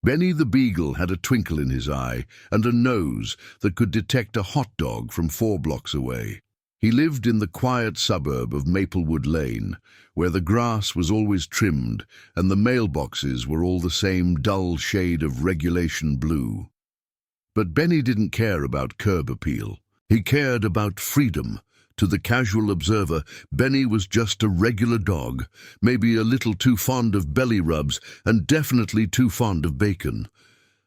Benny the Beagle had a twinkle in his eye and a nose that could detect a hot dog from 4 blocks away. He lived in the quiet suburb of Maplewood Lane, where the grass was always trimmed and the mailboxes were all the same dull shade of regulation blue. But Benny didn't care about curb appeal. He cared about freedom. To the casual observer, Benny was just a regular dog, maybe a little too fond of belly rubs and definitely too fond of bacon.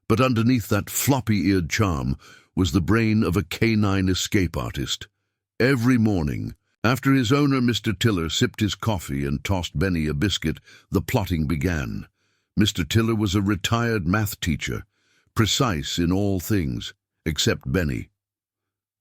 But underneath that floppy-eared charm was the brain of a canine escape artist. Every morning, after his owner, Mr. Tiller, sipped his coffee and tossed Benny a biscuit, the plotting began. Mr. Tiller was a retired math teacher, precise in all things, except Benny.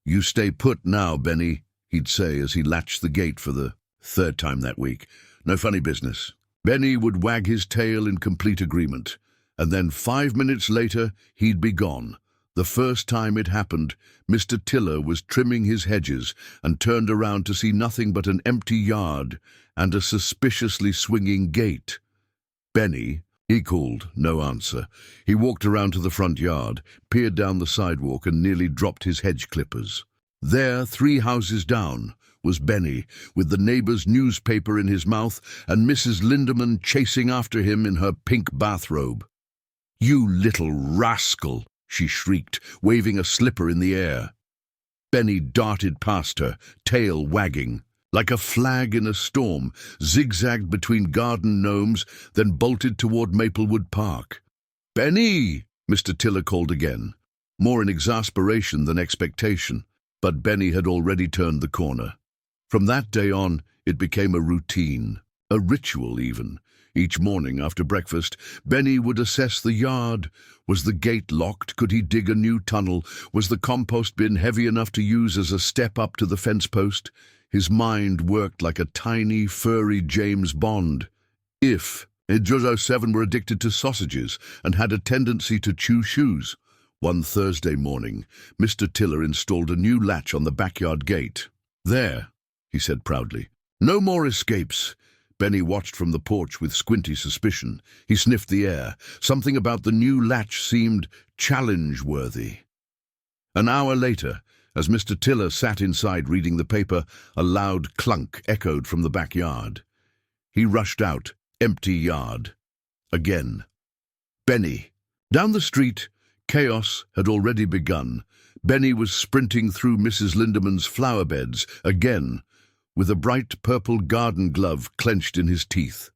"You stay put now, Benny," he'd say as he latched the gate for the 3rd time that week. "No funny business." Benny would wag his tail in complete agreement, and then 5 minutes later he'd be gone. The first time it happened, Mr. Tiller was trimming his hedges and turned around to see nothing but an empty yard and a suspiciously swinging gate. "Benny," he called. No answer. He walked around to the front yard, peered down the sidewalk and nearly dropped his hedge clippers. There, 3 houses down, was Benny, with the neighbor's newspaper in his mouth and Mrs. Lindemann chasing after him in her pink bathrobe. "You little rascal!" she shrieked, waving a slipper in the air. Benny darted past her, tail wagging. Like a flag in a storm, zigzagged between garden gnomes, then bolted toward Maplewood Park. "Benny!" Mr. Tiller called again, more in exasperation than expectation. But Benny had already turned the corner. From that day on, it became a routine, a ritual even. Each morning after breakfast, Benny would assess the yard. Was the gate locked? Could he dig a new tunnel? Was the compost bin heavy enough to use as a step up to the fence post? His mind worked like a tiny, furry James Bond. If 007 were addicted to sausages and had a tendency to chew shoes. One Thursday morning, Mr. Tiller installed a new latch on the backyard gate. "There," he said proudly. "No more escapes." Benny watched from the porch with squinty suspicion. He sniffed the air. Something about the new latch seemed challenge-worthy. An hour later, as Mr. Tiller sat inside reading the paper, a loud clunk echoed from the backyard. He rushed out, empty yard. Again. Benny. Down the street, chaos had already begun. Benny was sprinting through Mrs. Lindemann's flower beds, again, with a bright purple garden glove clenched in his teeth.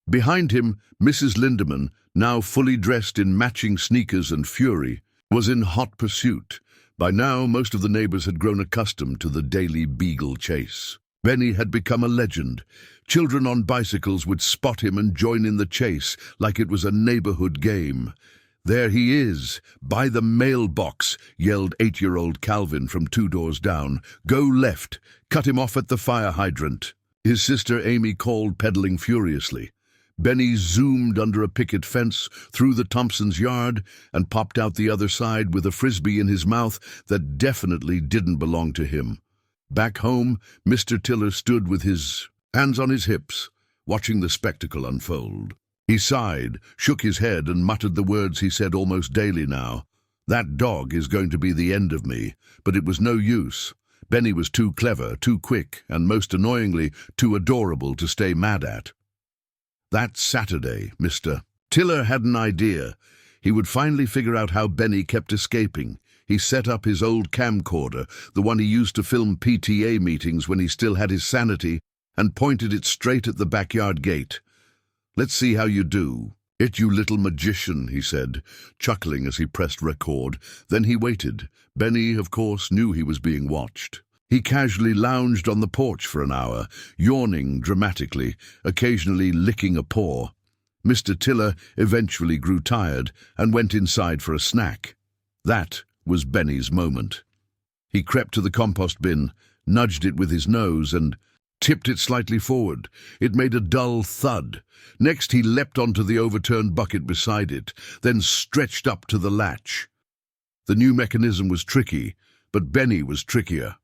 Behind him, Mrs. Lindemann, now fully dressed in matching sneakers and fury, was in hot pursuit. By now, most of the neighbors had grown accustomed to the daily Beagle chase. Benny had become a legend. Children on bicycles would spot him and join in the chase like it was a neighborhood game. "There he is, by the mailbox," yelled 8-year-old Calvin from 2 doors down. "Go left, cut him off at the fire hydrant." His sister Amy called, pedaling furiously. Benny zoomed under a picket fence, through the Thompsons' yard, and popped out the other side with a frisbee in his mouth that definitely didn't belong to him. Back home, Mr. Tiller stood with his hands on his hips, watching the spectacle unfold. He sighed, shook his head, and muttered the words he said almost daily now. "That dog is going to be the end of me." But it was no use. Benny was too clever, too quick, and most annoyingly, too adorable to stay mad at. That Saturday, Mr. Tiller had an idea. He would finally figure out how Benny kept escaping. He set up his old camcorder, the one he used to film PTA meetings when he still had his sanity, and pointed it straight at the backyard gate. "Let's see how you do." "It, you little magician," he said, chuckling as he pressed record. Then he waited. Benny, of course, knew he was being watched. He casually lounged on the porch for an hour, yawning dramatically, occasionally licking a paw. Mr. Tiller eventually grew tired and went inside for a snack. That was Benny's moment. He crept to the compost bin, nudged it with his nose, and tipped it slightly forward. It made a dull thud. Next he leapt onto the overturned bucket beside it, then stretched up to the latch. The new mechanism was tricky, but Benny was trickier.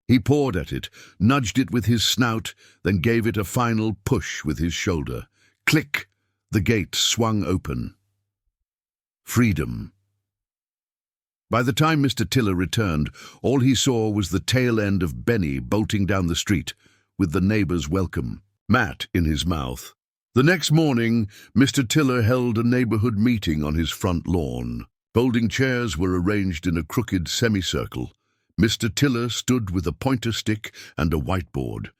He pawed at it, nudged it with his snout, then gave it a final push with his shoulder. Click! The gate swung open. freedom. By the time Mr. Tiller returned, all he saw was the tail end of Benny bolting down the street, with the neighbor's welcome mat in his mouth. The next morning, Mr. Tiller held a neighborhood meeting on his front lawn. Folding chairs were arranged in a crooked semicircle. Mr. Tiller stood with a pointer stick and a whiteboard.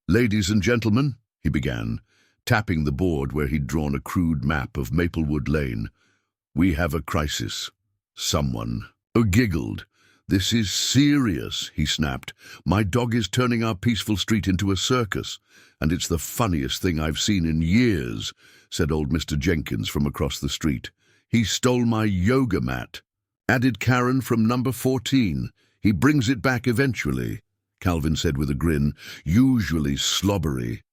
"Ladies and gentlemen," he began, tapping the board where he'd drawn a crude map of Maplewood Lane, "we have a crisis. Someone giggled. "This is serious," he snapped. "My dog is turning our peaceful street into a circus, and it's the funniest thing I've seen in years," said old Mr. Jenkins from across the street. "He stole my yoga mat," added Karen from number 14. "He brings it back eventually," Calvin said with a grin, "usually slobbery."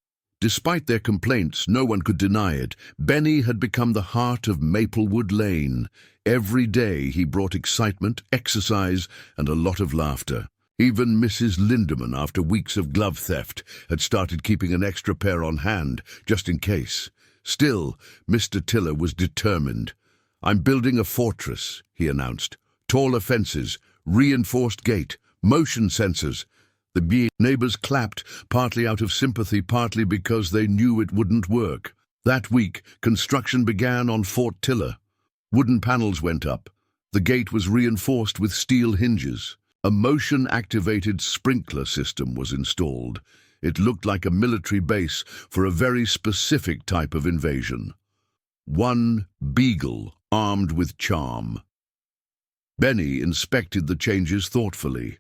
Despite their complaints, no one could deny it. Benny had become the heart of Maplewood Lane. Every day he brought excitement, exercise, and a lot of laughter. Even Mrs. Lindemann, after weeks of glove theft, had started keeping an extra pair on hand, just in case. Still, Mr. Tiller was determined. "I'm building a fortress," he announced. "Taller fences, reinforced gate, motion sensors." The neighbors clapped, partly out of sympathy, partly because they knew it wouldn't work. That week, construction began on Fort Tiller. Wooden panels went up. The gate was reinforced with steel hinges. A motion-activated sprinkler system was installed. It looked like a military base for a very specific type of invasion. One Beagle, armed with charm. Benny inspected the changes thoughtfully.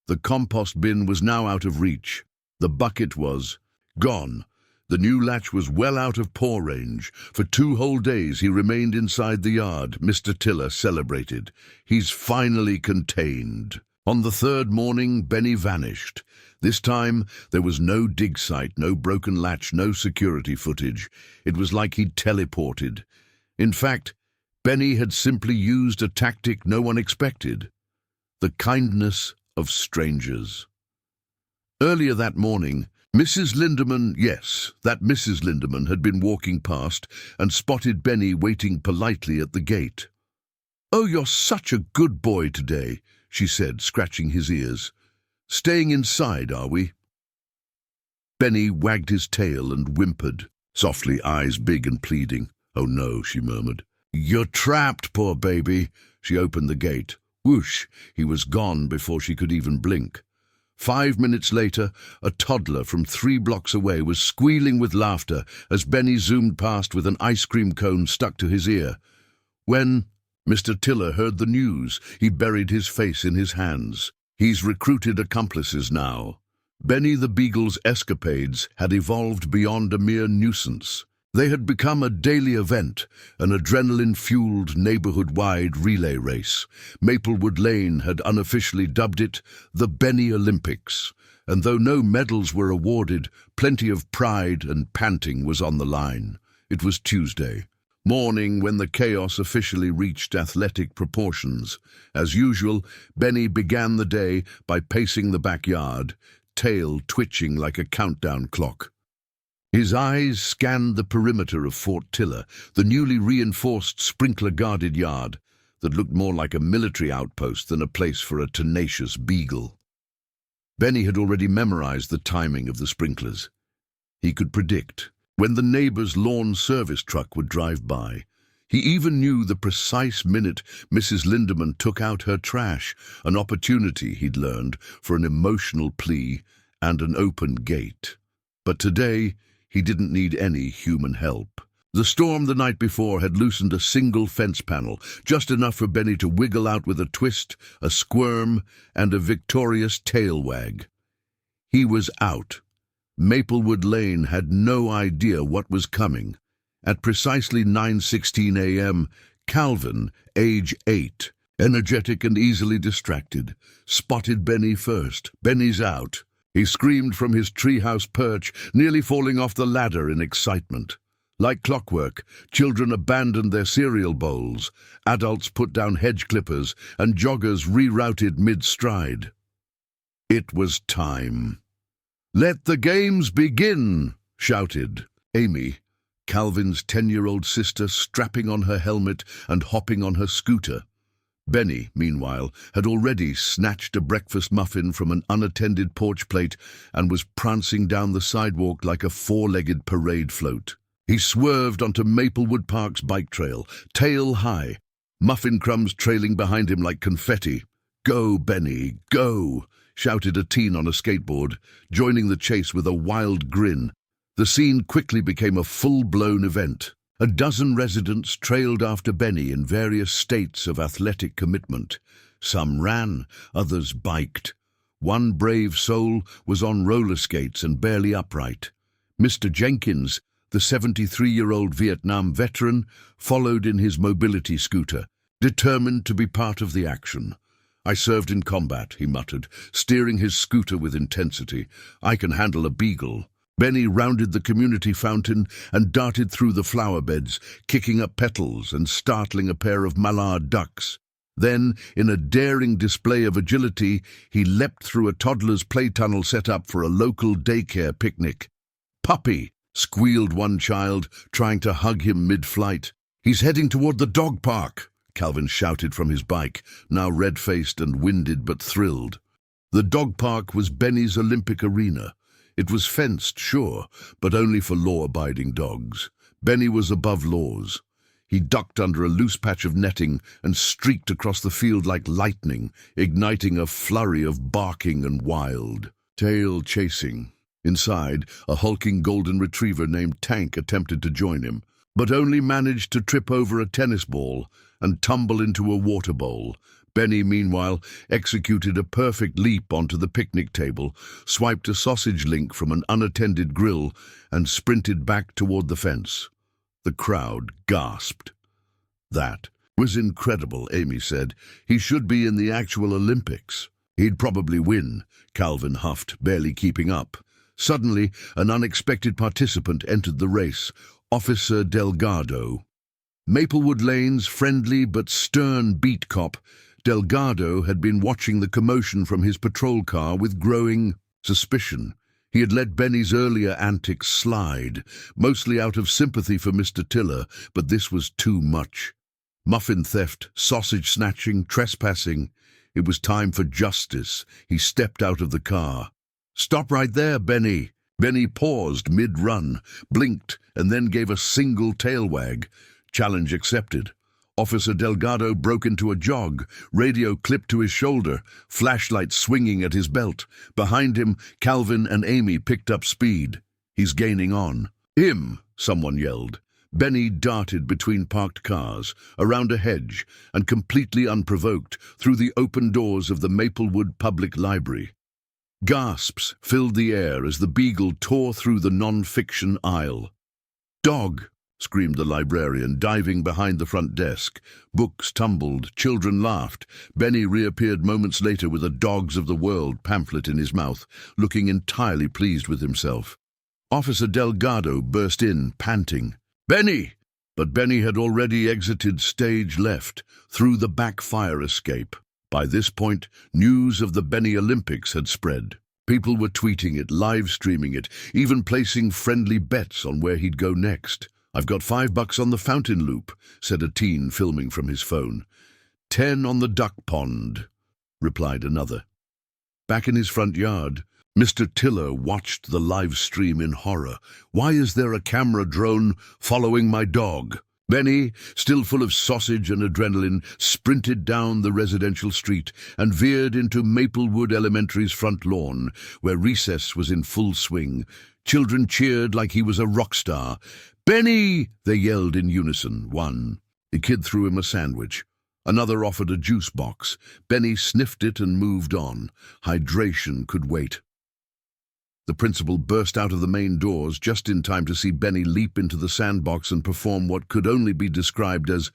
The compost bin was now out of reach. The bucket was gone. The new latch was well out of paw range. For 2 whole days he remained inside the yard. Mr. Tiller celebrated. "He's finally contained." On the 3rd morning, Benny vanished. This time, there was no dig site, no broken latch, no security footage. It was like he'd teleported. In fact, Benny had simply used a tactic no one expected: the kindness of strangers. Earlier that morning, Mrs. Lindemann, yes, that Mrs. Lindemann had been walking past and spotted Benny waiting politely at the gate. "Oh, you're such a good boy today," she said, scratching his ears. "Staying inside, are we?" Benny wagged his tail and whimpered, softly, eyes big and pleading. "Oh no," she murmured. "You're trapped, poor baby." She opened the gate. Whoosh, he was gone before she could even blink. 5 minutes later, a toddler from 3 blocks away was squealing with laughter as Benny zoomed past with an ice cream cone stuck to his ear. When Mr. Tiller heard the news, he buried his face in his hands. He's recruited accomplices now. Benny the Beagle's escapades had evolved beyond a mere nuisance. They had become a daily event, an adrenaline-fueled neighborhood-wide relay race. Maplewood Lane had unofficially dubbed it the Benny Olympics, and though no medals were awarded, plenty of pride and panting was on the line. It was Tuesday morning when the chaos officially reached athletic proportions. As usual, Benny began the day by pacing the backyard, tail twitching like a countdown clock. His eyes scanned the perimeter of Fort Tiller, the newly reinforced sprinkler-guarded yard that looked more like a military outpost than a place for a tenacious beagle. Benny had already memorized the timing of the sprinklers. He could predict when the neighbor's lawn service truck would drive by. He even knew the precise minute Mrs. Lindemann took out her trash, an opportunity, he'd learned, for an emotional plea and an open gate. But today, he didn't need any human help. The storm the night before had loosened a single fence panel, just enough for Benny to wiggle out with a twist, a squirm, and a victorious tail wag. He was out. Maplewood Lane had no idea what was coming. At precisely 9:16 a.m., Calvin, age 8, energetic and easily distracted, spotted Benny first. "Benny's out." He screamed from his treehouse perch, nearly falling off the ladder in excitement. Like clockwork, children abandoned their cereal bowls, adults put down hedge clippers, and joggers rerouted mid-stride. It was time. "Let the games begin," shouted Amy, Calvin's 10-year-old sister strapping on her helmet and hopping on her scooter. Benny, meanwhile, had already snatched a breakfast muffin from an unattended porch plate and was prancing down the sidewalk like a four-legged parade float. He swerved onto Maplewood Park's bike trail, tail high, muffin crumbs trailing behind him like confetti. "Go, Benny, go!" shouted a teen on a skateboard, joining the chase with a wild grin. The scene quickly became a full-blown event. A dozen residents trailed after Benny in various states of athletic commitment. Some ran, others biked. One brave soul was on roller skates and barely upright. Mr. Jenkins, the 73-year-old Vietnam veteran, followed in his mobility scooter, determined to be part of the action. "I served in combat," he muttered, steering his scooter with intensity. "I can handle a Beagle." Benny rounded the community fountain and darted through the flower beds, kicking up petals and startling a pair of mallard ducks. Then, in a daring display of agility, he leapt through a toddler's play tunnel set up for a local daycare picnic. "Puppy!" squealed one child, trying to hug him mid-flight. "He's heading toward the dog park," Calvin shouted from his bike, now red-faced and winded but thrilled. The dog park was Benny's Olympic arena. It was fenced, sure, but only for law-abiding dogs. Benny was above laws. He ducked under a loose patch of netting and streaked across the field like lightning, igniting a flurry of barking and wild tail chasing. Inside, a hulking golden retriever named Tank attempted to join him, but only managed to trip over a tennis ball and tumble into a water bowl. Benny, meanwhile, executed a perfect leap onto the picnic table, swiped a sausage link from an unattended grill, and sprinted back toward the fence. The crowd gasped. "That was incredible," Amy said. "He should be in the actual Olympics." "He'd probably win," Calvin huffed, barely keeping up. Suddenly, an unexpected participant entered the race, Officer Delgado. Maplewood Lane's friendly but stern beat cop, Delgado had been watching the commotion from his patrol car with growing suspicion. He had let Benny's earlier antics slide, mostly out of sympathy for Mr. Tiller, but this was too much. Muffin theft, sausage snatching, trespassing. It was time for justice. He stepped out of the car. "Stop right there, Benny." Benny paused mid-run, blinked, and then gave a single tail wag. Challenge accepted. Officer Delgado broke into a jog, radio clipped to his shoulder, flashlight swinging at his belt. Behind him, Calvin and Amy picked up speed. "He's gaining on." "Him!" someone yelled. Benny darted between parked cars, around a hedge, and completely unprovoked, through the open doors of the Maplewood Public Library. Gasps filled the air as the Beagle tore through the non-fiction aisle. "Dog!" screamed the librarian, diving behind the front desk. Books tumbled, children laughed. Benny reappeared moments later with a Dogs of the World pamphlet in his mouth, looking entirely pleased with himself. Officer Delgado burst in, panting. "Benny!" But Benny had already exited stage left, through the back fire escape. By this point, news of the Benny Olympics had spread. People were tweeting it, live-streaming it, even placing friendly bets on where he'd go next. "I've got $5 on the fountain loop," said a teen filming from his phone. "10 on the duck pond," replied another. Back in his front yard, Mr. Tiller watched the live stream in horror. "Why is there a camera drone following my dog?" Benny, still full of sausage and adrenaline, sprinted down the residential street and veered into Maplewood Elementary's front lawn, where recess was in full swing. Children cheered like he was a rock star. "Benny!" they yelled in unison. One. A kid threw him a sandwich. Another offered a juice box. Benny sniffed it and moved on. Hydration could wait. The principal burst out of the main doors just in time to see Benny leap into the sandbox and perform what could only be described as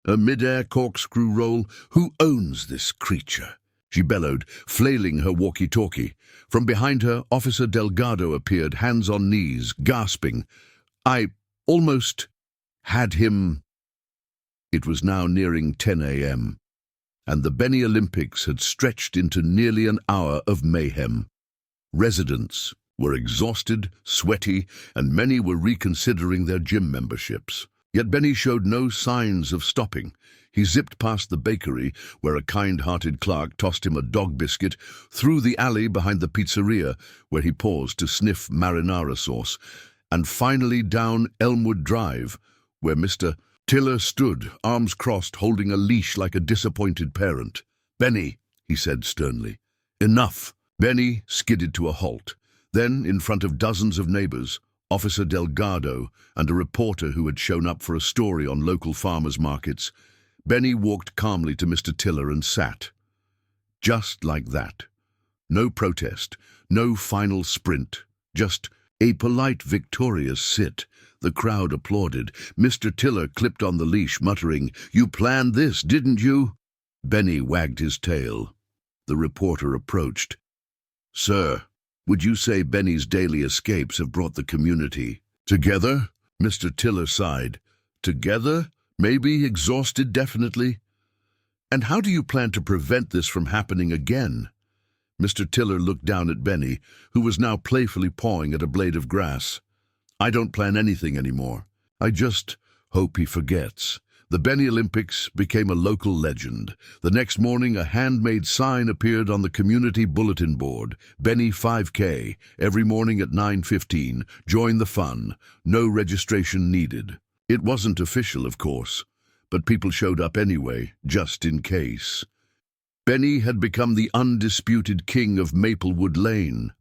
a mid-air corkscrew roll. "Who owns this creature?" she bellowed, flailing her walkie-talkie. From behind her, Officer Delgado appeared, hands on knees, gasping. "I almost had him." It was now nearing 10 a.m., and the Benny Olympics had stretched into nearly an hour of mayhem. Residents, were exhausted, sweaty, and many were reconsidering their gym memberships. Yet Benny showed no signs of stopping. He zipped past the bakery, where a kind-hearted clerk tossed him a dog biscuit, through the alley behind the pizzeria, where he paused to sniff marinara sauce, and finally down Elmwood Drive, where Mr. Tiller stood, arms crossed, holding a leash like a disappointed parent. "Benny," he said sternly. "Enough." Benny skidded to a halt. Then, in front of dozens of neighbors, Officer Delgado and a reporter who had shown up for a story on local farmers' markets, Benny walked calmly to Mr. Tiller and sat. Just like that. No protest, no final sprint, just a polite, victorious sit. The crowd applauded. Mr. Tiller clipped on the leash, muttering, "You planned this, didn't you?" Benny wagged his tail. The reporter approached. "Sir, would you say Benny's daily escapes have brought the community together?" Mr. Tiller sighed. "Together? Maybe. Exhausted, definitely. And how do you plan to prevent this from happening again?" Mr. Tiller looked down at Benny, who was now playfully pawing at a blade of grass. "I don't plan anything anymore. I just hope he forgets." The Benny Olympics became a local legend. The next morning, a handmade sign appeared on the community bulletin board. "Benny 5K, every morning at 9:15. Join the fun. No registration needed." It wasn't official, of course, but people showed up anyway, just in case. Benny had become the undisputed king of Maplewood Lane.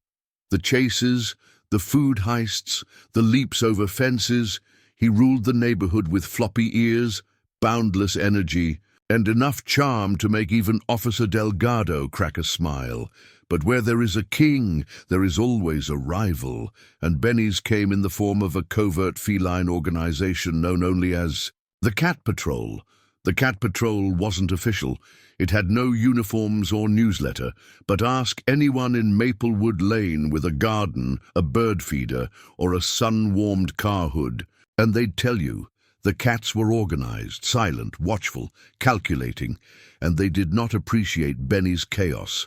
The chases, the food heists, the leaps over fences, he ruled the neighborhood with floppy ears, boundless energy, and enough charm to make even Officer Delgado crack a smile. But where there is a king, there is always a rival, and Benny's came in the form of a covert feline organization known only as the Cat Patrol. The Cat Patrol wasn't official. It had no uniforms or newsletter, but ask anyone in Maplewood Lane with a garden, a bird feeder, or a sun-warmed car hood, and they'd tell you. The cats were organized, silent, watchful, calculating, and they did not appreciate Benny's chaos.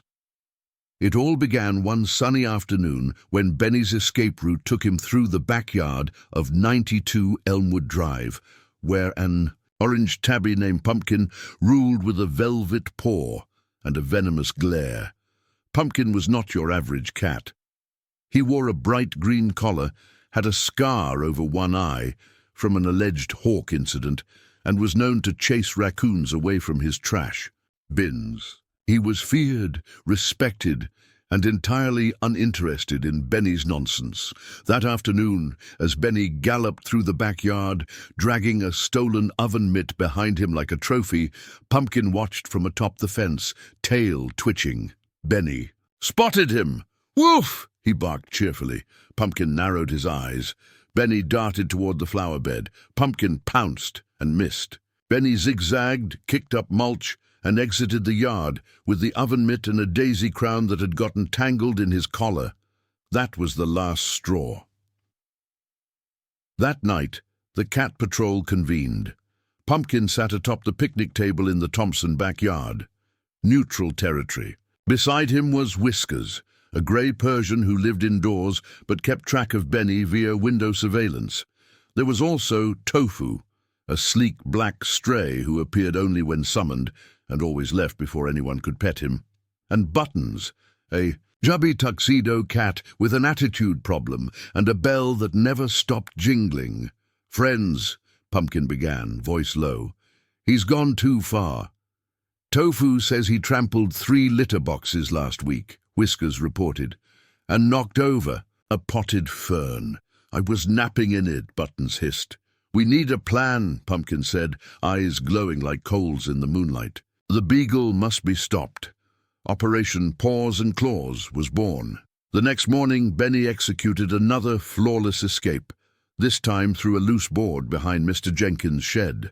It all began one sunny afternoon when Benny's escape route took him through the backyard of 92 Elmwood Drive, where an orange tabby named Pumpkin ruled with a velvet paw and a venomous glare. Pumpkin was not your average cat. He wore a bright green collar, had a scar over one eye from an alleged hawk incident, and was known to chase raccoons away from his trash bins. He was feared, respected, and entirely uninterested in Benny's nonsense. That afternoon, as Benny galloped through the backyard, dragging a stolen oven mitt behind him like a trophy, Pumpkin watched from atop the fence, tail twitching. Benny spotted him. "Woof!" he barked cheerfully. Pumpkin narrowed his eyes. Benny darted toward the flower bed. Pumpkin pounced and missed. Benny zigzagged, kicked up mulch, and exited the yard with the oven mitt and a daisy crown that had gotten tangled in his collar. That was the last straw. That night, the Cat Patrol convened. Pumpkin sat atop the picnic table in the Thompson backyard. Neutral territory. Beside him was Whiskers, a grey Persian who lived indoors but kept track of Benny via window surveillance. There was also Tofu, a sleek black stray who appeared only when summoned and always left before anyone could pet him, and Buttons, a chubby tuxedo cat with an attitude problem and a bell that never stopped jingling. "Friends," Pumpkin began, voice low. "He's gone too far. Tofu says he trampled 3 litter boxes last week," Whiskers reported, "and knocked over a potted fern. I was napping in it," Buttons hissed. "We need a plan," Pumpkin said, eyes glowing like coals in the moonlight. The Beagle must be stopped. Operation Paws and Claws was born. The next morning, Benny executed another flawless escape, this time through a loose board behind Mr. Jenkins' shed.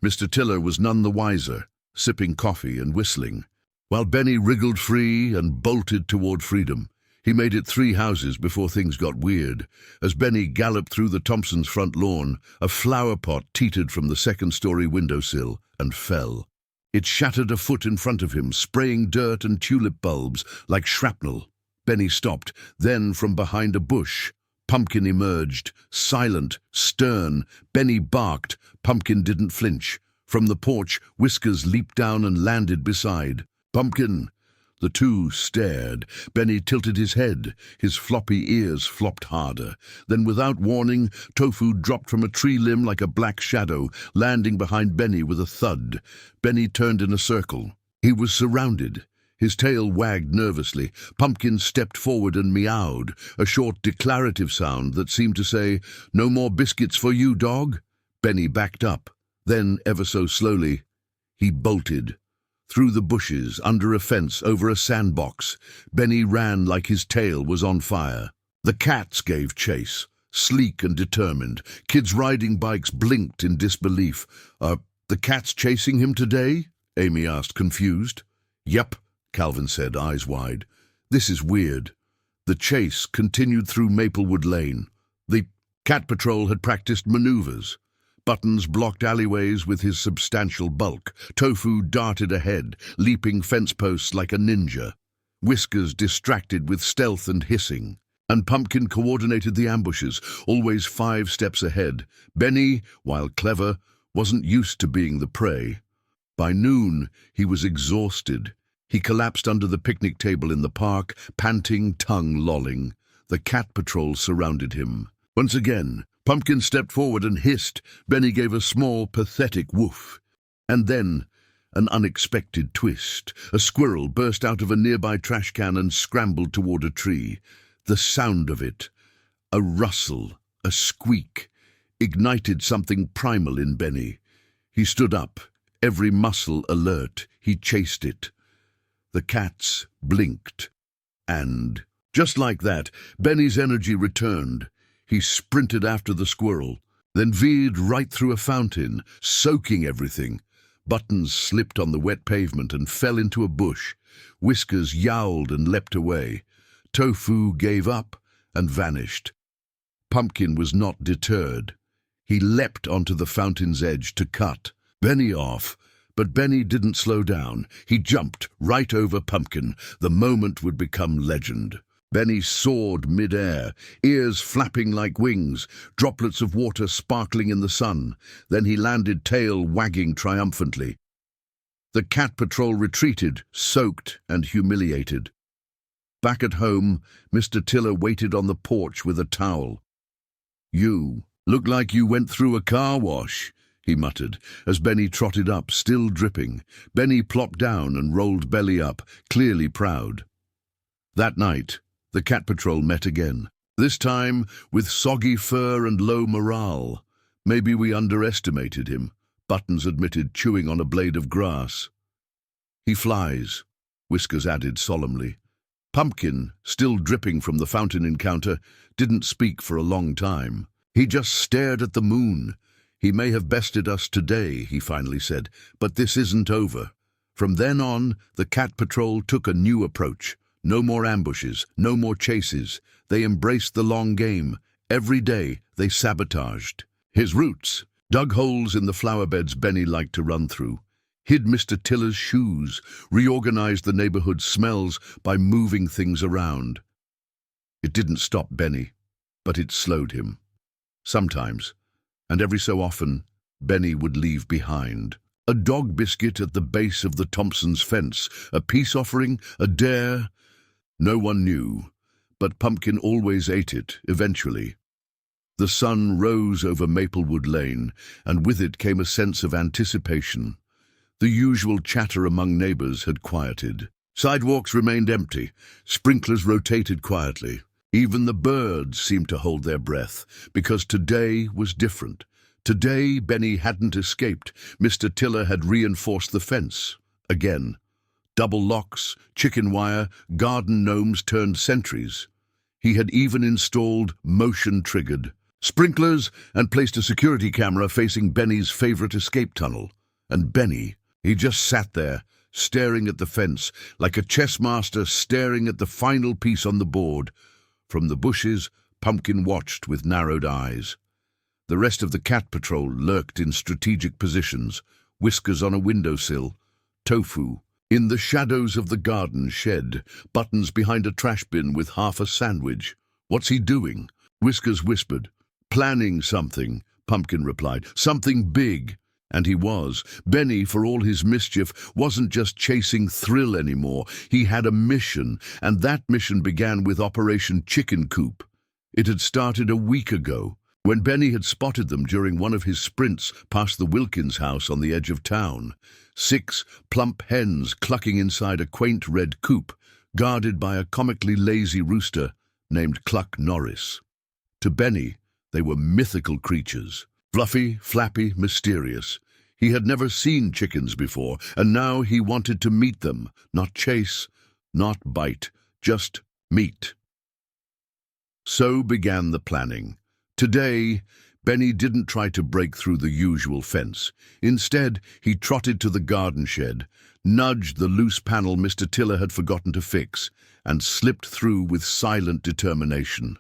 Mr. Tiller was none the wiser, sipping coffee and whistling, while Benny wriggled free and bolted toward freedom. He made it 3 houses before things got weird. As Benny galloped through the Thompsons' front lawn, a flower pot teetered from the second-story windowsill and fell. It shattered a foot in front of him, spraying dirt and tulip bulbs like shrapnel. Benny stopped. Then, from behind a bush, Pumpkin emerged, silent, stern. Benny barked. Pumpkin didn't flinch. From the porch, Whiskers leaped down and landed beside. "Pumpkin!" The two stared. Benny tilted his head. His floppy ears flopped harder. Then, without warning, Tofu dropped from a tree limb like a black shadow, landing behind Benny with a thud. Benny turned in a circle. He was surrounded. His tail wagged nervously. Pumpkin stepped forward and meowed, a short declarative sound that seemed to say, "No more biscuits for you, dog." Benny backed up. Then, ever so slowly, he bolted. Through the bushes, under a fence, over a sandbox. Benny ran like his tail was on fire. The cats gave chase, sleek and determined. Kids riding bikes blinked in disbelief. "Are the cats chasing him today?" Amy asked, confused. "Yep," Calvin said, eyes wide. "This is weird." The chase continued through Maplewood Lane. The cat patrol had practiced maneuvers. Buttons blocked alleyways with his substantial bulk. Tofu darted ahead, leaping fence posts like a ninja. Whiskers distracted with stealth and hissing. And Pumpkin coordinated the ambushes, always 5 steps ahead. Benny, while clever, wasn't used to being the prey. By noon, he was exhausted. He collapsed under the picnic table in the park, panting, tongue lolling. The cat patrol surrounded him. Once again, Pumpkin stepped forward and hissed. Benny gave a small, pathetic woof. And then, an unexpected twist. A squirrel burst out of a nearby trash can and scrambled toward a tree. The sound of it, a rustle, a squeak, ignited something primal in Benny. He stood up, every muscle alert. He chased it. The cats blinked. And, just like that, Benny's energy returned. He sprinted after the squirrel, then veered right through a fountain, soaking everything. Buttons slipped on the wet pavement and fell into a bush. Whiskers yowled and leapt away. Tofu gave up and vanished. Pumpkin was not deterred. He leapt onto the fountain's edge to cut Benny off. But Benny didn't slow down. He jumped right over Pumpkin. The moment would become legend. Benny soared mid-air, ears flapping like wings, droplets of water sparkling in the sun. Then he landed, tail wagging triumphantly. The cat patrol retreated, soaked and humiliated. Back at home, Mr. Tiller waited on the porch with a towel. "You look like you went through a car wash," he muttered, as Benny trotted up, still dripping. Benny plopped down and rolled belly up, clearly proud. That night, the cat patrol met again, this time with soggy fur and low morale. "Maybe we underestimated him," Buttons admitted, chewing on a blade of grass. "He flies," Whiskers added solemnly. Pumpkin, still dripping from the fountain encounter, didn't speak for a long time. He just stared at the moon. "He may have bested us today," he finally said, "but this isn't over." From then on, the cat patrol took a new approach. No more ambushes, no more chases. They embraced the long game. Every day, they sabotaged. His roots dug holes in the flower beds Benny liked to run through, hid Mr. Tiller's shoes, reorganized the neighborhood's smells by moving things around. It didn't stop Benny, but it slowed him. Sometimes, and every so often, Benny would leave behind a dog biscuit at the base of the Thompsons' fence, a peace offering, a dare. No one knew, but Pumpkin always ate it, eventually. The sun rose over Maplewood Lane, and with it came a sense of anticipation. The usual chatter among neighbors had quieted. Sidewalks remained empty. Sprinklers rotated quietly. Even the birds seemed to hold their breath, because today was different. Today, Benny hadn't escaped. Mr. Tiller had reinforced the fence. Again. Double locks, chicken wire, garden gnomes turned sentries. He had even installed motion-triggered sprinklers and placed a security camera facing Benny's favorite escape tunnel. And Benny, he just sat there, staring at the fence, like a chess master staring at the final piece on the board. From the bushes, Pumpkin watched with narrowed eyes. The rest of the cat patrol lurked in strategic positions, Whiskers on a windowsill, Tofu In the shadows of the garden shed, Buttons behind a trash bin with half a sandwich. "What's he doing?" Whiskers whispered. "Planning something," Pumpkin replied. "Something big." And he was. Benny, for all his mischief, wasn't just chasing thrill anymore. He had a mission, and that mission began with Operation Chicken Coop. It had started a week ago, when Benny had spotted them during one of his sprints past the Wilkins house on the edge of town. 6 plump hens clucking inside a quaint red coop, guarded by a comically lazy rooster named Cluck Norris. To Benny, they were mythical creatures, fluffy, flappy, mysterious. He had never seen chickens before, and now he wanted to meet them, not chase, not bite, just meet. So began the planning. Today, Benny didn't try to break through the usual fence. Instead, he trotted to the garden shed, nudged the loose panel Mr. Tiller had forgotten to fix, and slipped through with silent determination.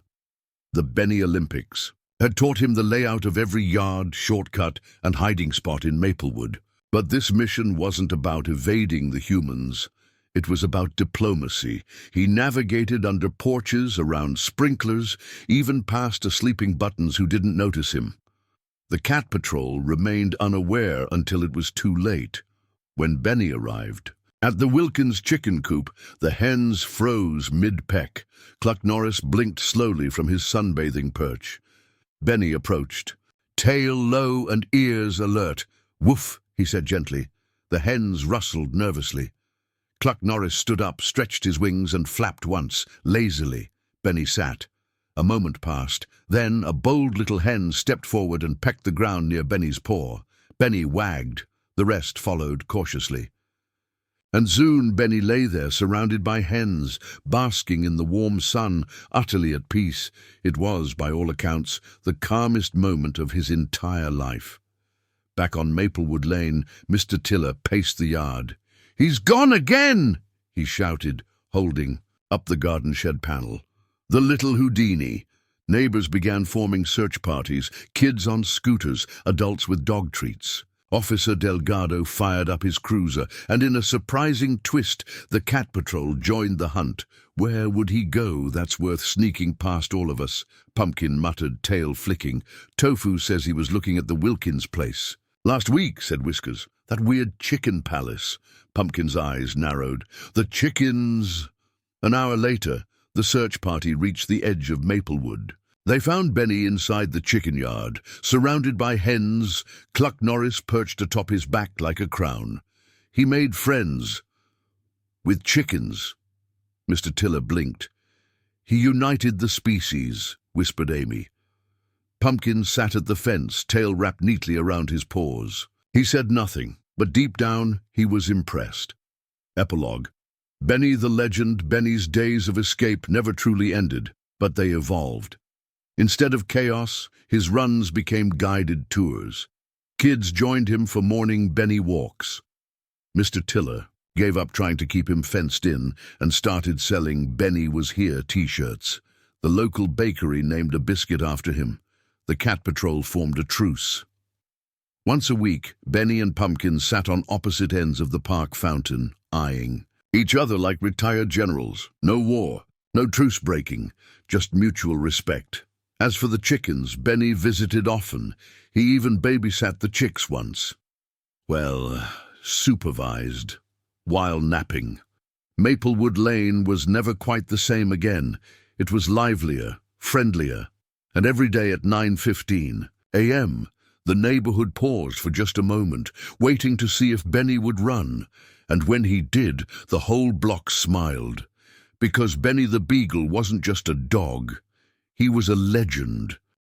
The Benny Olympics had taught him the layout of every yard, shortcut, and hiding spot in Maplewood. But this mission wasn't about evading the humans. It was about diplomacy. He navigated under porches, around sprinklers, even past a sleeping Buttons who didn't notice him. The cat patrol remained unaware until it was too late, when Benny arrived. At the Wilkins chicken coop, the hens froze mid-peck. Cluck Norris blinked slowly from his sunbathing perch. Benny approached, tail low and ears alert. "Woof," he said gently. The hens rustled nervously. Cluck Norris stood up, stretched his wings, and flapped once, lazily. Benny sat. A moment passed. Then a bold little hen stepped forward and pecked the ground near Benny's paw. Benny wagged. The rest followed cautiously. And soon Benny lay there, surrounded by hens, basking in the warm sun, utterly at peace. It was, by all accounts, the calmest moment of his entire life. Back on Maplewood Lane, Mr. Tiller paced the yard. "He's gone again!" he shouted, holding up the garden shed panel. The little Houdini. Neighbors began forming search parties, kids on scooters, adults with dog treats. Officer Delgado fired up his cruiser, and in a surprising twist, the cat patrol joined the hunt. "Where would he go that's worth sneaking past all of us?" Pumpkin muttered, tail flicking. "Tofu says he was looking at the Wilkins place." "Last week," said Whiskers. "That weird chicken palace." Pumpkin's eyes narrowed. "The chickens!" An hour later, the search party reached the edge of Maplewood. They found Benny inside the chicken yard, surrounded by hens. Cluck Norris perched atop his back like a crown. He made friends with chickens. Mr. Tiller blinked. "He united the species," whispered Amy. Pumpkin sat at the fence, tail wrapped neatly around his paws. He said nothing, but deep down he was impressed. Epilogue. Benny the legend, Benny's days of escape never truly ended, but they evolved. Instead of chaos, his runs became guided tours. Kids joined him for morning Benny walks. Mr. Tiller gave up trying to keep him fenced in and started selling "Benny Was Here" t-shirts. The local bakery named a biscuit after him. The cat patrol formed a truce. Once a week, Benny and Pumpkin sat on opposite ends of the park fountain, eyeing each other like retired generals. No war, no truce breaking, just mutual respect. As for the chickens, Benny visited often. He even babysat the chicks once. Well, supervised, while napping. Maplewood Lane was never quite the same again. It was livelier, friendlier, and every day at 9:15 a.m., the neighborhood paused for just a moment, waiting to see if Benny would run. And when he did, the whole block smiled. Because Benny the Beagle wasn't just a dog. He was a legend.